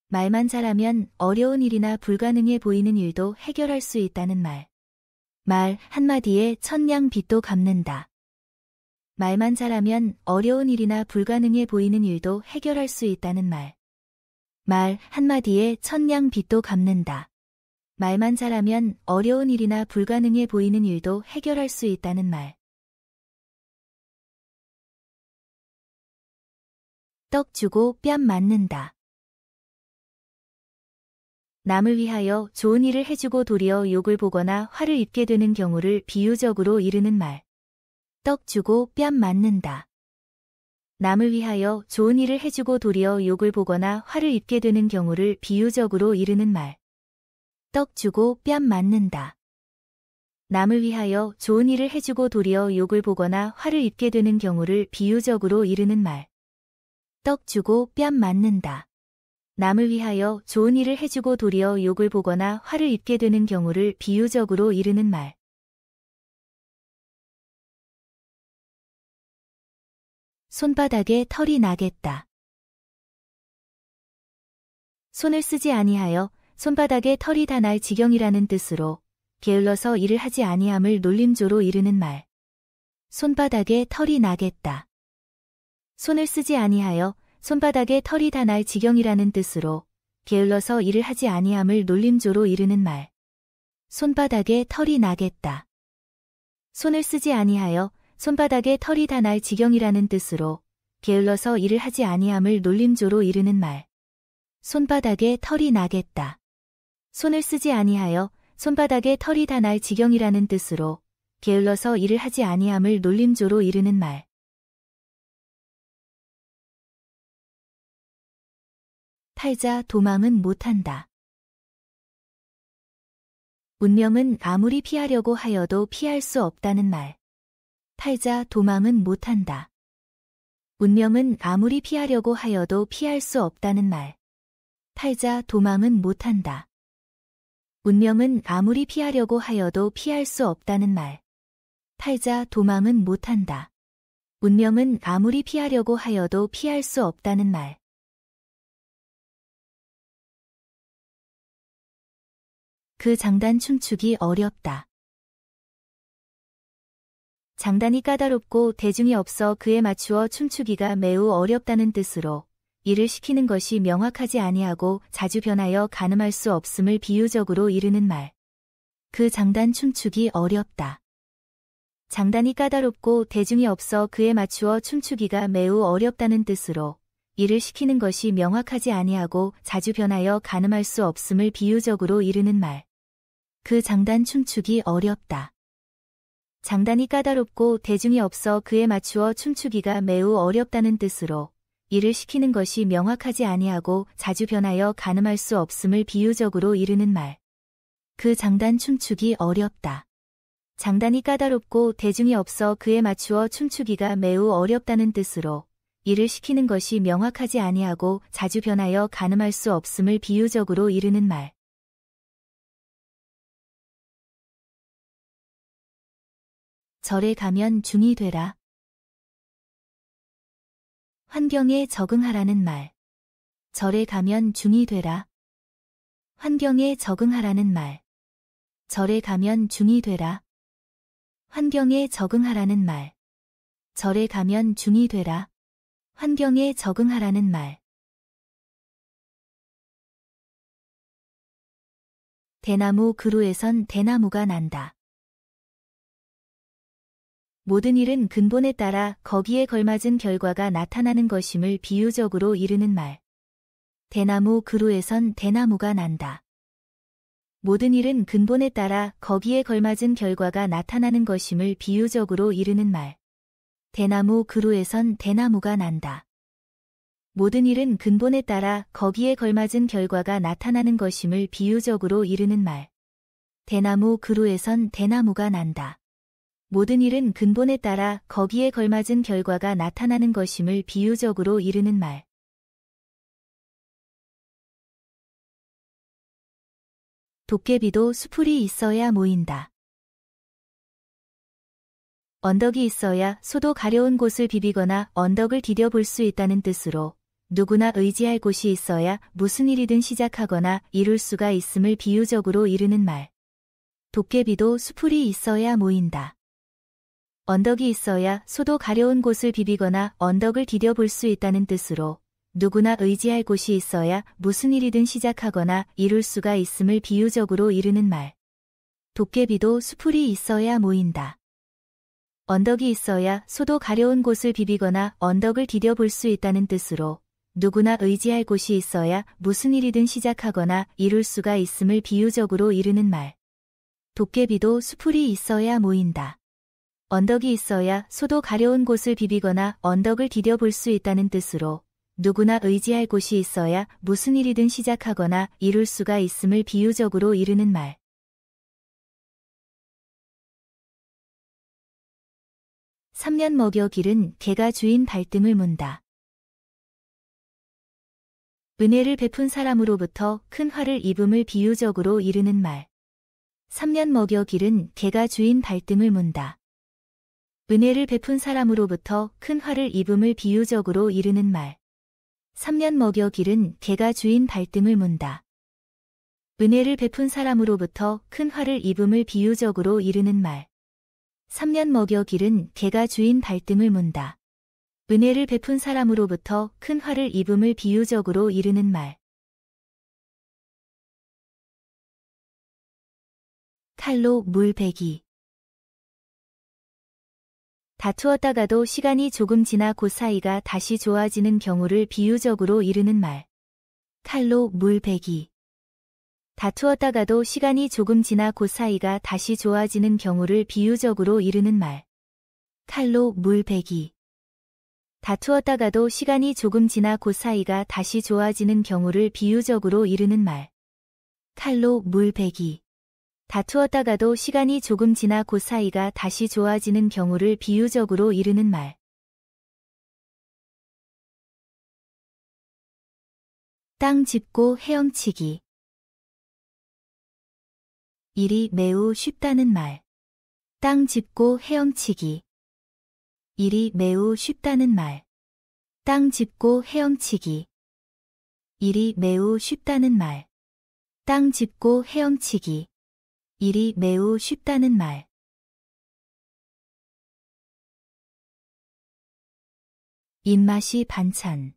말만 잘하면 어려운 일이나 불가능해 보이는 일도 해결할 수 있다는 말. 말 한마디에 천냥 빚도 갚는다. 말만 잘하면 어려운 일이나 불가능해 보이는 일도 해결할 수 있다는 말. 말 한마디에 천냥 빚도 갚는다. 말만 잘하면 어려운 일이나 불가능해 보이는 일도 해결할 수 있다는 말. 떡 주고 뺨 맞는다. 남을 위하여 좋은 일을 해주고 도리어 욕을 보거나 화를 입게 되는 경우를 비유적으로 이르는 말. 떡 주고 뺨 맞는다. 남을 위하여 좋은 일을 해주고 도리어 욕을 보거나 화를 입게 되는 경우를 비유적으로 이르는 말. 떡 주고 뺨 맞는다. 남을 위하여 좋은 일을 해주고 도리어 욕을 보거나 화를 입게 되는 경우를 비유적으로 이르는 말. 떡 주고 뺨 맞는다. 남을 위하여 좋은 일을 해주고 도리어 욕을 보거나 화를 입게 되는 경우를 비유적으로 이르는 말. 손바닥에 털이 나겠다. 손을 쓰지 아니하여 손바닥에 털이 다 날 지경이라는 뜻으로 게을러서 일을 하지 아니함을 놀림조로 이르는 말. 손바닥에 털이 나겠다. 손을 쓰지 아니하여 손바닥에 털이 다 날 지경이라는 뜻으로 게을러서 일을 하지 아니함을 놀림조로 이르는 말. 손바닥에 털이 나겠다. 손을 쓰지 아니하여 손바닥에 털이 다 날 지경이라는 뜻으로 게을러서 일을 하지 아니함을 놀림조로 이르는 말. 손바닥에 털이 나겠다. 손을 쓰지 아니하여 손바닥에 털이 다 날 지경이라는 뜻으로 게을러서 일을 하지 아니함을 놀림조로 이르는 말. 팔자 도망은 못한다. 운명은 아무리 피하려고 하여도 피할 수 없다는 말. 팔자 도망은 못한다. 운명은 아무리 피하려고 하여도 피할 수 없다는 말. 팔자 도망은 못한다. 운명은 아무리 피하려고 하여도 피할 수 없다는 말. 팔자 도망은 못한다. 운명은 아무리 피하려고 하여도 피할 수 없다는 말. 그 장단 춤추기 어렵다. 장단이 까다롭고 대중이 없어 그에 맞추어 춤추기가 매우 어렵다는 뜻으로 일을 시키는 것이 명확하지 아니하고 자주 변하여 가늠할 수 없음을 비유적으로 이르는 말. 그 장단 춤추기 어렵다. 장단이 까다롭고 대중이 없어 그에 맞추어 춤추기가 매우 어렵다는 뜻으로 일을 시키는 것이 명확하지 아니하고 자주 변하여 가늠할 수 없음을 비유적으로 이르는 말. 그 장단 춤추기 어렵다. 장단이 까다롭고 대중이 없어 그에 맞추어 춤추기가 매우 어렵다는 뜻으로 일을 시키는 것이 명확하지 아니하고 자주 변하여 가늠할 수 없음을 비유적으로 이르는 말. 그 장단 춤추기 어렵다. 장단이 까다롭고 대중이 없어 그에 맞추어 춤추기가 매우 어렵다는 뜻으로 일을 시키는 것이 명확하지 아니하고 자주 변하여 가늠할 수 없음을 비유적으로 이르는 말. 절에 가면 중이 되라. 환경에 적응하라는 말. 절에 가면 중이 되라. 환경에 적응하라는 말. 절에 가면 중이 되라. 환경에 적응하라는 말. 절에 가면 중이 되라. 환경에 적응하라는 말. 대나무 그루에선 대나무가 난다. 모든 일은 근본에 따라 거기에 걸맞은 결과가 나타나는 것임을 비유적으로 이르는 말. 대나무 그루에선 대나무가 난다. 모든 일은 근본에 따라 거기에 걸맞은 결과가 나타나는 것임을 비유적으로 이르는 말. 대나무 그루에선 대나무가 난다. 모든 일은 근본에 따라 거기에 걸맞은 결과가 나타나는 것임을 비유적으로 이르는 말. 대나무 그루에선 대나무가 난다. 모든 일은 근본에 따라 거기에 걸맞은 결과가 나타나는 것임을 비유적으로 이르는 말. 도깨비도 수풀이 있어야 모인다. 언덕이 있어야 소도 가려운 곳을 비비거나 언덕을 디뎌볼 수 있다는 뜻으로 누구나 의지할 곳이 있어야 무슨 일이든 시작하거나 이룰 수가 있음을 비유적으로 이르는 말. 도깨비도 수풀이 있어야 모인다. 언덕이 있어야 소도 가려운 곳을 비비거나 언덕을 디뎌볼 수 있다는 뜻으로 누구나 의지할 곳이 있어야 무슨 일이든 시작하거나 이룰 수가 있음을 비유적으로 이르는 말. 도깨비도 수풀이 있어야 모인다. 언덕이 있어야 소도 가려운 곳을 비비거나 언덕을 디뎌볼 수 있다는 뜻으로 누구나 의지할 곳이 있어야 무슨 일이든 시작하거나 이룰 수가 있음을 비유적으로 이르는 말. 도깨비도 수풀이 있어야 모인다. 언덕이 있어야 소도 가려운 곳을 비비거나 언덕을 디뎌볼 수 있다는 뜻으로 누구나 의지할 곳이 있어야 무슨 일이든 시작하거나 이룰 수가 있음을 비유적으로 이르는 말. 삼년 먹여 기른 개가 주인 발등을 문다. 은혜를 베푼 사람으로부터 큰 화를 입음을 비유적으로 이르는 말. 3년 먹여 기른 개가 주인 발등을 문다. 은혜를 베푼 사람으로부터 큰 화를 입음을 비유적으로 이르는 말. 3년 먹여 기른 개가 주인 발등을 문다. 은혜를 베푼 사람으로부터 큰 화를 입음을 비유적으로 이르는 말. 3년 먹여 기른 개가 주인 발등을 문다. 은혜를 베푼 사람으로부터 큰 화를 입음을 비유적으로 이르는 말. 칼로 물 베기. 다투었다가도 시간이 조금 지나 그 사이가 다시 좋아지는 경우를 비유적으로 이르는 말. 칼로 물 베기. 다투었다가도 시간이 조금 지나 그 사이가 다시 좋아지는 경우를 비유적으로 이르는 말. 칼로 물 베기. 다투었다가도 시간이 조금 지나 그 사이가 다시 좋아지는 경우를 비유적으로 이르는 말. 칼로 물 베기. 다투었다가도 시간이 조금 지나 그 사이가 다시 좋아지는 경우를 비유적으로 이르는 말. 땅 짚고 헤엄치기. 일이 매우 쉽다는 말. 땅 짚고 헤엄치기. 일이 매우 쉽다는 말. 땅 짚고 헤엄치기. 일이 매우 쉽다는 말. 땅 짚고 헤엄치기. 일이 매우 쉽다는 말. 입맛이 반찬.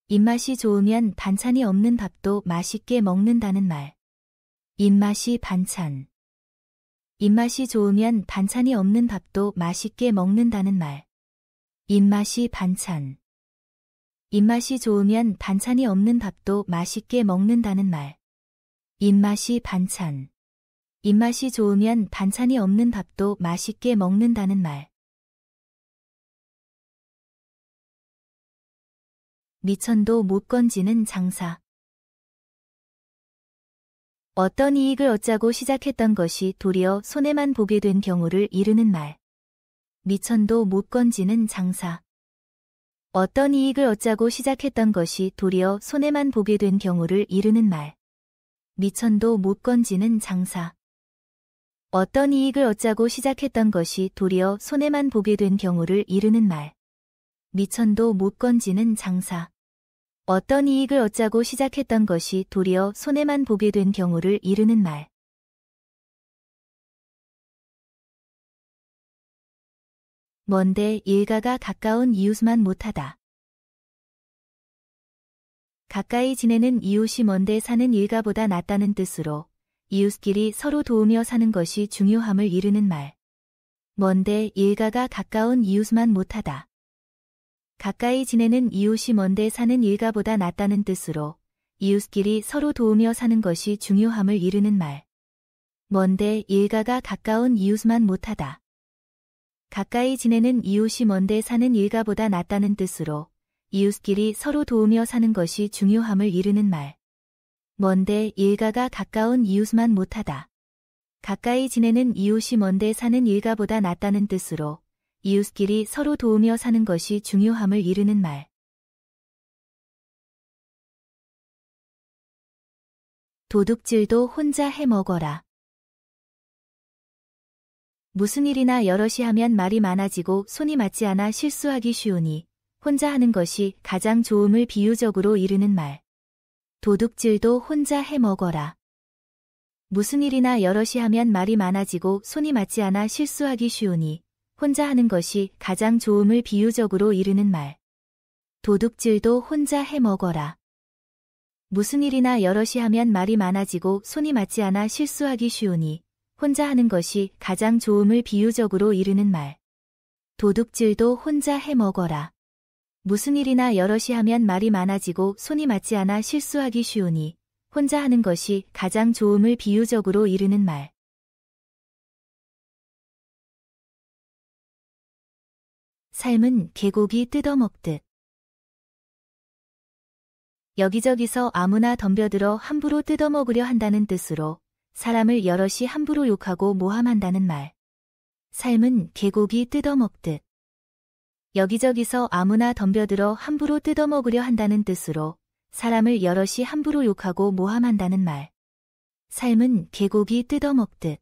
입맛이 좋으면 반찬이 없는 밥도 맛있게 먹는다는 말. 입맛이 반찬. 입맛이 좋으면 반찬이 없는 밥도 맛있게 먹는다는 말. 입맛이 반찬. 입맛이 좋으면 반찬이 없는 밥도 맛있게 먹는다는 말. 입맛이 반찬. 입맛이 좋으면 반찬이 없는 밥도 맛있게 먹는다는 말. 미천도 못 건지는 장사. 어떤 이익을 얻자고 시작했던 것이 도리어 손해만 보게 된 경우를 이르는 말. 미천도 못 건지는 장사. 어떤 이익을 얻자고 시작했던 것이 도리어 손해만 보게 된 경우를 이르는 말. 미천도 못 건지는 장사. 어떤 이익을 얻자고 시작했던 것이 도리어 손해만 보게 된 경우를 이르는 말. 미천도 못 건지는 장사. 어떤 이익을 얻자고 시작했던 것이 도리어 손해만 보게 된 경우를 이르는 말. 먼데 일가가 가까운 이웃만 못하다. 가까이 지내는 이웃이 먼데 사는 일가보다 낫다는 뜻으로 이웃끼리 서로 도우며 사는 것이 중요함을 이르는 말. 먼데 일가가 가까운 이웃만 못하다. 가까이 지내는 이웃이 먼데 사는 일가보다 낫다는 뜻으로 이웃끼리 서로 도우며 사는 것이 중요함을 이르는 말. 먼데 일가가 가까운 이웃만 못하다. 가까이 지내는 이웃이 먼데 사는 일가보다 낫다는 뜻으로 이웃끼리 서로 도우며 사는 것이 중요함을 이르는 말. 먼데 일가가 가까운 이웃만 못하다. 가까이 지내는 이웃이 먼데 사는 일가보다 낫다는 뜻으로 이웃끼리 서로 도우며 사는 것이 중요함을 이르는 말. 도둑질도 혼자 해 먹어라. 무슨 일이나 여럿이 하면 말이 많아지고 손이 맞지 않아 실수하기 쉬우니 혼자 하는 것이 가장 좋음을 비유적으로 이르는 말. 도둑질도 혼자 해 먹어라. 무슨 일이나 여럿이 하면 말이 많아지고 손이 맞지 않아 실수하기 쉬우니 혼자 하는 것이 가장 좋음을 비유적으로 이르는 말. 도둑질도 혼자 해 먹어라. 무슨 일이나 여럿이 하면 말이 많아지고 손이 맞지 않아 실수하기 쉬우니 혼자 하는 것이 가장 좋음을 비유적으로 이르는 말. 도둑질도 혼자 해 먹어라. 무슨 일이나 여럿이 하면 말이 많아지고 손이 맞지 않아 실수하기 쉬우니 혼자 하는 것이 가장 좋음을 비유적으로 이르는 말. 삶은 개고기 뜯어먹듯. 여기저기서 아무나 덤벼들어 함부로 뜯어먹으려 한다는 뜻으로 사람을 여럿이 함부로 욕하고 모함한다는 말. 삶은 개고기 뜯어먹듯. 여기저기서 아무나 덤벼들어 함부로 뜯어먹으려 한다는 뜻으로 사람을 여럿이 함부로 욕하고 모함한다는 말. 삶은 개고기 뜯어먹듯.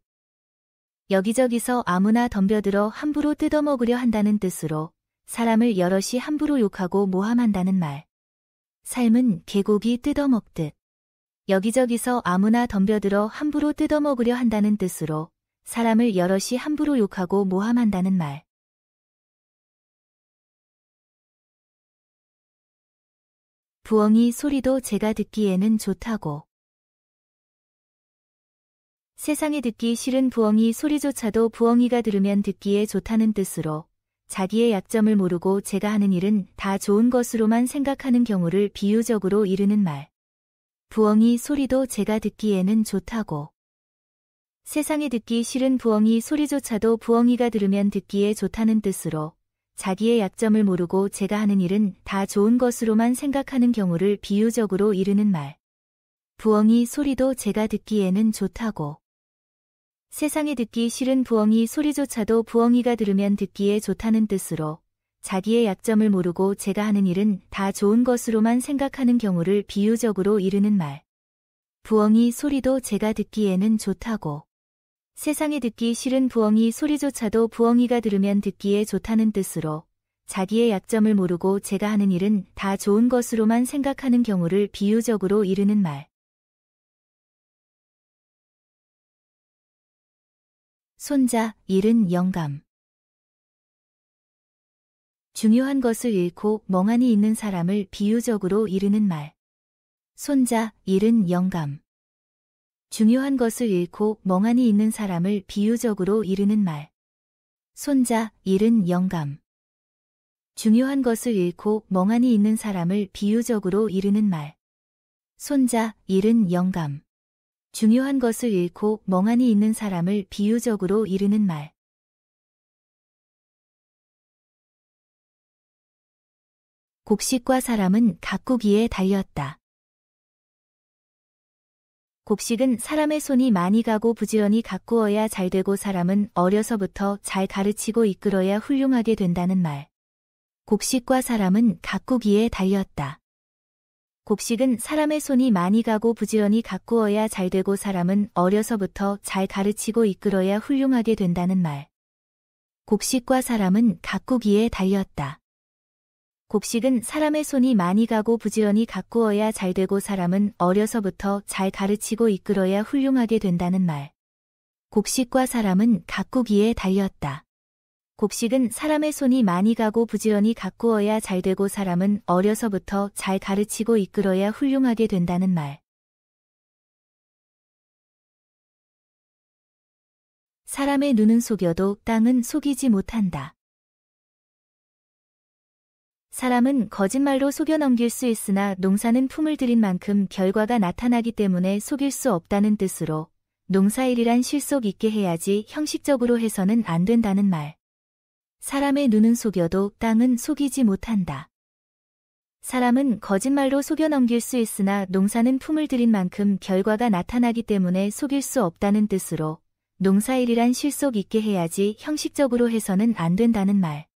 여기저기서 아무나 덤벼들어 함부로 뜯어먹으려 한다는 뜻으로 사람을 여럿이 함부로 욕하고 모함한다는 말. 삶은 개고기 뜯어먹듯. 여기저기서 아무나 덤벼들어 함부로 뜯어먹으려 한다는 뜻으로 사람을 여럿이 함부로 욕하고 모함한다는 말. 부엉이 소리도 제가 듣기에는 좋다고. 세상에 듣기 싫은 부엉이 소리조차도 부엉이가 들으면 듣기에 좋다는 뜻으로 자기의 약점을 모르고 제가 하는 일은 다 좋은 것으로만 생각하는 경우를 비유적으로 이르는 말. 부엉이 소리도 제가 듣기에는 좋다고. 세상에 듣기 싫은 부엉이 소리조차도 부엉이가 들으면 듣기에 좋다는 뜻으로 자기의 약점을 모르고 제가 하는 일은 다 좋은 것으로만 생각하는 경우를 비유적으로 이르는 말. 부엉이 소리도 제가 듣기에는 좋다고. 세상에 듣기 싫은 부엉이 소리조차도 부엉이가 들으면 듣기에 좋다는 뜻으로 자기의 약점을 모르고 제가 하는 일은 다 좋은 것으로만 생각하는 경우를 비유적으로 이르는 말. 부엉이 소리도 제가 듣기에는 좋다고. 세상에 듣기 싫은 부엉이 소리조차도 부엉이가 들으면 듣기에 좋다는 뜻으로 자기의 약점을 모르고 제가 하는 일은 다 좋은 것으로만 생각하는 경우를 비유적으로 이르는 말. 손자, 잃은 영감. 중요한 것을 잃고 멍하니 있는 사람을 비유적으로 이르는 말. 손자, 잃은 영감. 중요한 것을 잃고 멍하니 있는 사람을 비유적으로 이르는 말. 손자, 잃은 영감. 중요한 것을 잃고 멍하니 있는 사람을 비유적으로 이르는 말. 손자, 잃은 영감. 중요한 것을 잃고 멍하니 있는 사람을 비유적으로 이르는 말. 곡식과 사람은 가꾸기에 달렸다. 곡식은 사람의 손이 많이 가고 부지런히 가꾸어야 잘 되고 사람은 어려서부터 잘 가르치고 이끌어야 훌륭하게 된다는 말. 곡식과 사람은 가꾸기에 달렸다. 곡식은 사람의 손이 많이 가고 부지런히 가꾸어야 잘 되고 사람은 어려서부터 잘 가르치고 이끌어야 훌륭하게 된다는 말. 곡식과 사람은 가꾸기에 달렸다. 곡식은 사람의 손이 많이 가고 부지런히 가꾸어야 잘 되고 사람은 어려서부터 잘 가르치고 이끌어야 훌륭하게 된다는 말. 곡식과 사람은 가꾸기에 달렸다. 곡식은 사람의 손이 많이 가고 부지런히 가꾸어야 잘 되고 사람은 어려서부터 잘 가르치고 이끌어야 훌륭하게 된다는 말. 사람의 눈은 속여도 땅은 속이지 못한다. 사람은 거짓말로 속여 넘길 수 있으나 농사는 품을 들인 만큼 결과가 나타나기 때문에 속일 수 없다는 뜻으로 농사일이란 실속 있게 해야지 형식적으로 해서는 안 된다는 말. 사람의 눈은 속여도 땅은 속이지 못한다. 사람은 거짓말로 속여 넘길 수 있으나 농사는 품을 들인 만큼 결과가 나타나기 때문에 속일 수 없다는 뜻으로 농사일이란 실속 있게 해야지 형식적으로 해서는 안 된다는 말.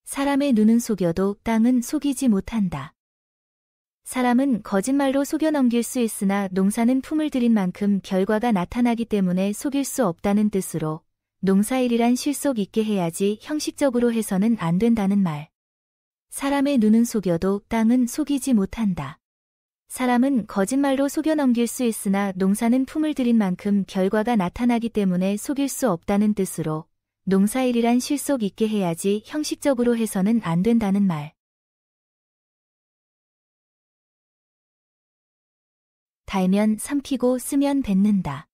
사람의 눈은 속여도 땅은 속이지 못한다. 사람은 거짓말로 속여 넘길 수 있으나 농사는 품을 들인 만큼 결과가 나타나기 때문에 속일 수 없다는 뜻으로 농사일이란 실속 있게 해야지 형식적으로 해서는 안 된다는 말. 사람의 눈은 속여도 땅은 속이지 못한다. 사람은 거짓말로 속여 넘길 수 있으나 농사는 품을 들인 만큼 결과가 나타나기 때문에 속일 수 없다는 뜻으로 농사일이란 실속 있게 해야지 형식적으로 해서는 안 된다는 말. 달면 삼키고 쓰면 뱉는다.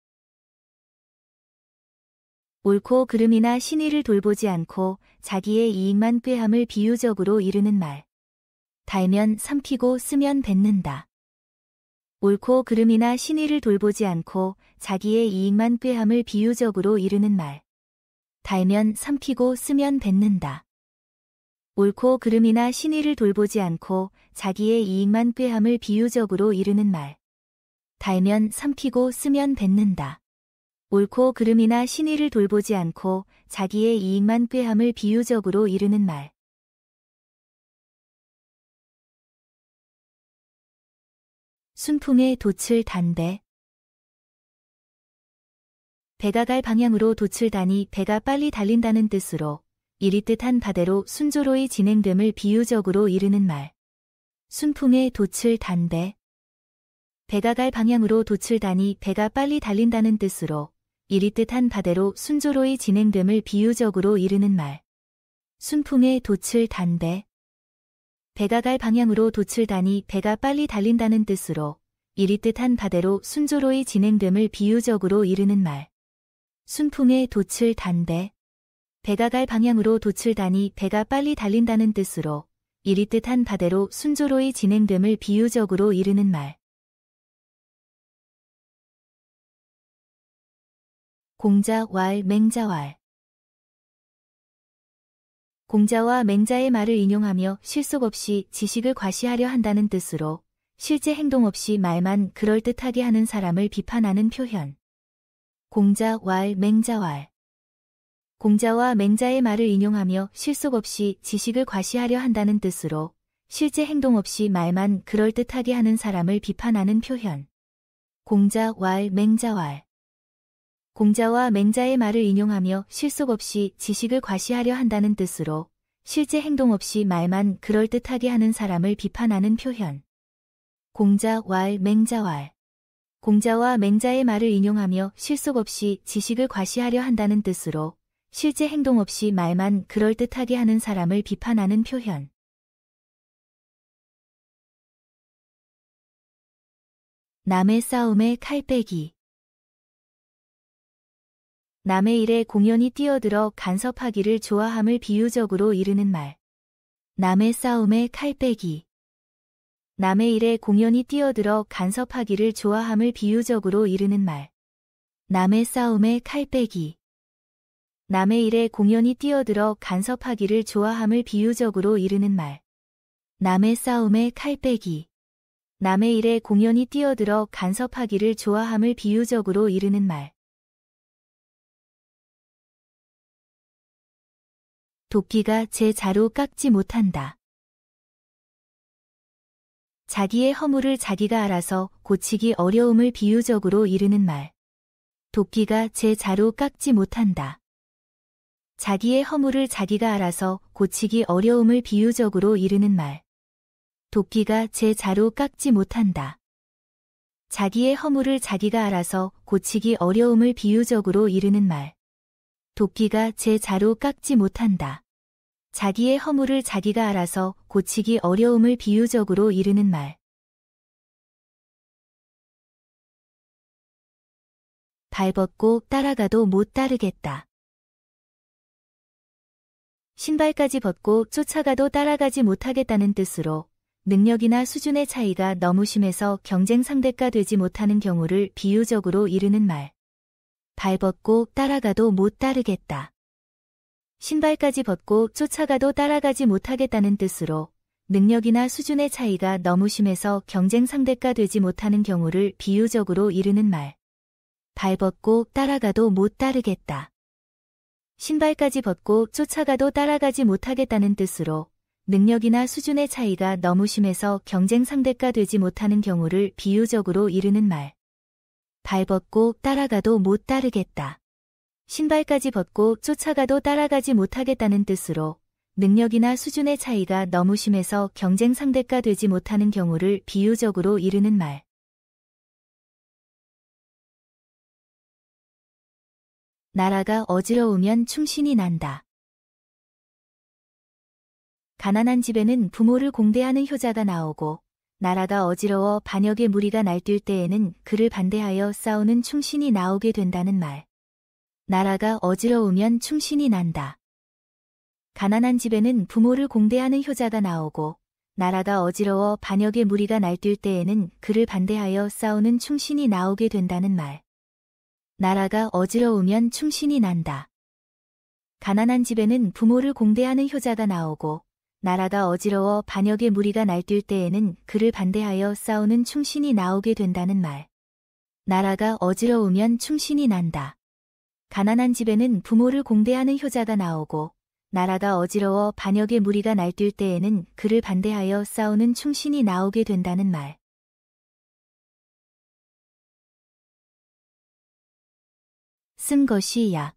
옳고 그름이나 신의를 돌보지 않고 자기의 이익만 꾀함을 비유적으로 이르는 말. 달면 삼키고 쓰면 뱉는다. 옳고 그름이나 신의를 돌보지 않고 자기의 이익만 꾀함을 비유적으로 이르는 말. 달면 삼키고 쓰면 뱉는다. 옳고 그름이나 신의를 돌보지 않고 자기의 이익만 꾀함을 비유적으로 이르는 말. 달면 삼키고 쓰면 뱉는다. 옳고 그름이나 신의를 돌보지 않고 자기의 이익만 꾀함을 비유적으로 이르는 말. 순풍에 돛을 단배. 배가 갈 방향으로 돛을 다니 배가 빨리 달린다는 뜻으로 이리 뜻한 바대로 순조로이 진행됨을 비유적으로 이르는 말. 순풍에 돛을 단배. 배가 갈 방향으로 돛을 다니 배가 빨리 달린다는 뜻으로 이리 뜻한 바대로 순조로이 진행됨을 비유적으로 이르는 말. 순풍에 돛을 단배. 배가 갈 방향으로 돛을 다니 배가 빨리 달린다는 뜻으로 이리 뜻한 바대로 순조로이 진행됨을 비유적으로 이르는 말. 순풍에 돛을 단배. 배가 갈 방향으로 돛을 다니 배가 빨리 달린다는 뜻으로 이리 뜻한 바대로 순조로이 진행됨을 비유적으로 이르는 말. 공자왈 맹자왈. 공자와 맹자의 말을 인용하며 실속 없이 지식을 과시하려 한다는 뜻으로 실제 행동 없이 말만 그럴듯하게 하는 사람을 비판하는 표현. 공자왈 맹자왈. 공자와 맹자의 말을 인용하며 실속 없이 지식을 과시하려 한다는 뜻으로 실제 행동 없이 말만 그럴듯하게 하는 사람을 비판하는 표현. 공자왈 맹자왈. 공자와 맹자의 말을 인용하며 실속 없이 지식을 과시하려 한다는 뜻으로 실제 행동 없이 말만 그럴듯하게 하는 사람을 비판하는 표현. 공자왈 맹자왈. 공자와 맹자의 말을 인용하며 실속 없이 지식을 과시하려 한다는 뜻으로 실제 행동 없이 말만 그럴듯하게 하는 사람을 비판하는 표현. 남의 싸움에 칼 빼기. 남의 일에 공연히 뛰어들어 간섭하기를 좋아함을 비유적으로 이르는 말. 남의 싸움에 칼 빼기. 남의 일에 공연히 뛰어들어 간섭하기를 좋아함을 비유적으로 이르는 말. 남의 싸움에 칼 빼기. 남의 일에 공연히 뛰어들어 간섭하기를 좋아함을 비유적으로 이르는 말. 남의 싸움에 칼 빼기. 남의 일에 공연히 뛰어들어 간섭하기를 좋아함을 비유적으로 이르는 말. 도끼가 제 자루 깎지 못한다. 자기의 허물을 자기가 알아서 고치기 어려움을 비유적으로 이르는 말. 도끼가 제 자루 깎지 못한다. 자기의 허물을 자기가 알아서 고치기 어려움을 비유적으로 이르는 말. 도끼가 제 자루 깎지 못한다. 자기의 허물을 자기가 알아서 고치기 어려움을 비유적으로 이르는 말. 도끼가 제 자루 깎지 못한다. 자기의 허물을 자기가 알아서 고치기 어려움을 비유적으로 이르는 말. 발벗고 따라가도 못 따르겠다. 신발까지 벗고 쫓아가도 따라가지 못하겠다는 뜻으로 능력이나 수준의 차이가 너무 심해서 경쟁 상대가 되지 못하는 경우를 비유적으로 이르는 말. 발벗고 따라가도 못 따르겠다. 신발까지 벗고 쫓아가도 따라가지 못하겠다는 뜻으로 능력이나 수준의 차이가 너무 심해서 경쟁 상대가 되지 못하는 경우를 비유적으로 이르는 말. 발벗고 따라가도 못 따르겠다. 신발까지 벗고 쫓아가도 따라가지 못하겠다는 뜻으로 능력이나 수준의 차이가 너무 심해서 경쟁 상대가 되지 못하는 경우를 비유적으로 이르는 말. 발벗고 따라가도 못 따르겠다. 신발까지 벗고 쫓아가도 따라가지 못하겠다는 뜻으로 능력이나 수준의 차이가 너무 심해서 경쟁 상대가 되지 못하는 경우를 비유적으로 이르는 말. 나라가 어지러우면 충신이 난다. 가난한 집에는 부모를 공대하는 효자가 나오고 나라가 어지러워 반역의 무리가 날뛸 때에는 그를 반대하여 싸우는 충신이 나오게 된다는 말. 나라가 어지러우면 충신이 난다. 가난한 집에는 부모를 공대하는 효자가 나오고 나라가 어지러워 반역의 무리가 날뛸 때에는 그를 반대하여 싸우는 충신이 나오게 된다는 말. 나라가 어지러우면 충신이 난다. 가난한 집에는 부모를 공대하는 효자가 나오고 나라가 어지러워 반역의 무리가 날뛸 때에는 그를 반대하여 싸우는 충신이 나오게 된다는 말. 나라가 어지러우면 충신이 난다. 가난한 집에는 부모를 공대하는 효자가 나오고 나라가 어지러워 반역의 무리가 날뛸 때에는 그를 반대하여 싸우는 충신이 나오게 된다는 말. 쓴 것이 약.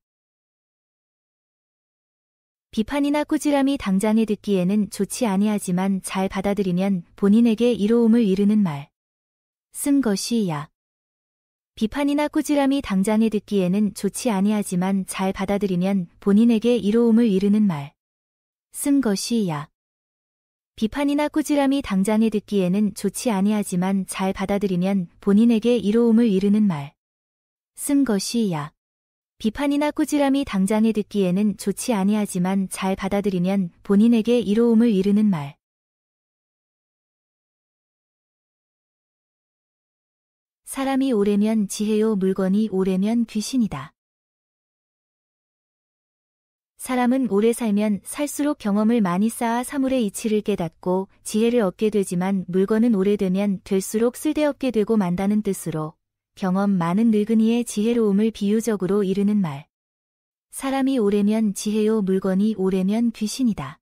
비판이나 꾸지람이 당장에 듣기에는 좋지 아니하지만 잘 받아들이면 본인에게 이로움을 이르는 말. 쓴 것이 약. 비판이나 꾸지람이 당장에 듣기에는 좋지 아니하지만 잘 받아들이면 본인에게 이로움을 이르는 말. 쓴 것이 약. 비판이나 꾸지람이 당장에 듣기에는 좋지 아니하지만 잘 받아들이면 본인에게 이로움을 이르는 말. 쓴 것이 약. 비판이나 꾸지람이 당장에 듣기에는 좋지 아니하지만 잘 받아들이면 본인에게 이로움을 이르는 말. 사람이 오래면 지혜요 물건이 오래면 귀신이다. 사람은 오래 살면 살수록 경험을 많이 쌓아 사물의 이치를 깨닫고 지혜를 얻게 되지만 물건은 오래되면 될수록 쓸데없게 되고 만다는 뜻으로 경험 많은 늙은이의 지혜로움을 비유적으로 이르는 말. 사람이 오래면 지혜요 물건이 오래면 귀신이다.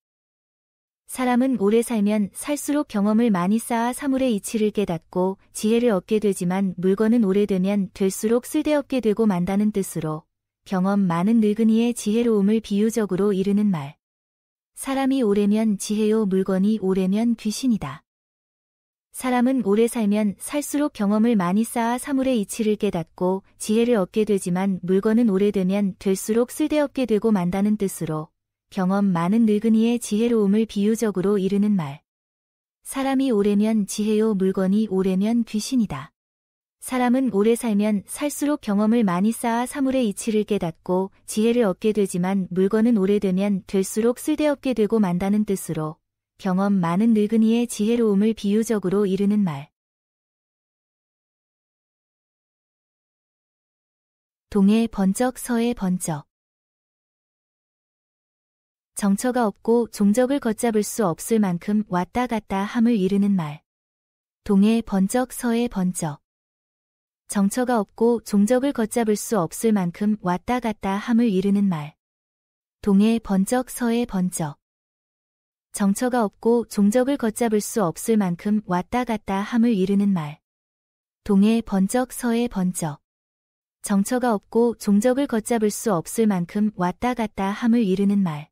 사람은 오래 살면 살수록 경험을 많이 쌓아 사물의 이치를 깨닫고 지혜를 얻게 되지만 물건은 오래되면 될수록 쓸데없게 되고 만다는 뜻으로 경험 많은 늙은이의 지혜로움을 비유적으로 이르는 말. 사람이 오래면 지혜요 물건이 오래면 귀신이다. 사람은 오래 살면 살수록 경험을 많이 쌓아 사물의 이치를 깨닫고 지혜를 얻게 되지만 물건은 오래되면 될수록 쓸데없게 되고 만다는 뜻으로 경험 많은 늙은이의 지혜로움을 비유적으로 이르는 말. 사람이 오래면 지혜요 물건이 오래면 귀신이다. 사람은 오래 살면 살수록 경험을 많이 쌓아 사물의 이치를 깨닫고 지혜를 얻게 되지만 물건은 오래되면 될수록 쓸데없게 되고 만다는 뜻으로 경험 많은 늙은이의 지혜로움을 비유적으로 이르는 말. 동해 번쩍 서해 번쩍. 정처가 없고 종적을 걷잡을 수 없을 만큼 왔다 갔다 함을 이르는 말. 동해 번쩍 서해 번쩍. 정처가 없고 종적을 걷잡을 수 없을 만큼 왔다 갔다 함을 이르는 말. 동해 번쩍 서해 번쩍. 정처가 없고 종적을 걷잡을 수 없을 만큼 왔다 갔다 함을 이르는 말. 동해 번쩍 서해 번쩍. 정처가 없고 종적을 걷잡을 수 없을 만큼 왔다 갔다 함을 이르는 말.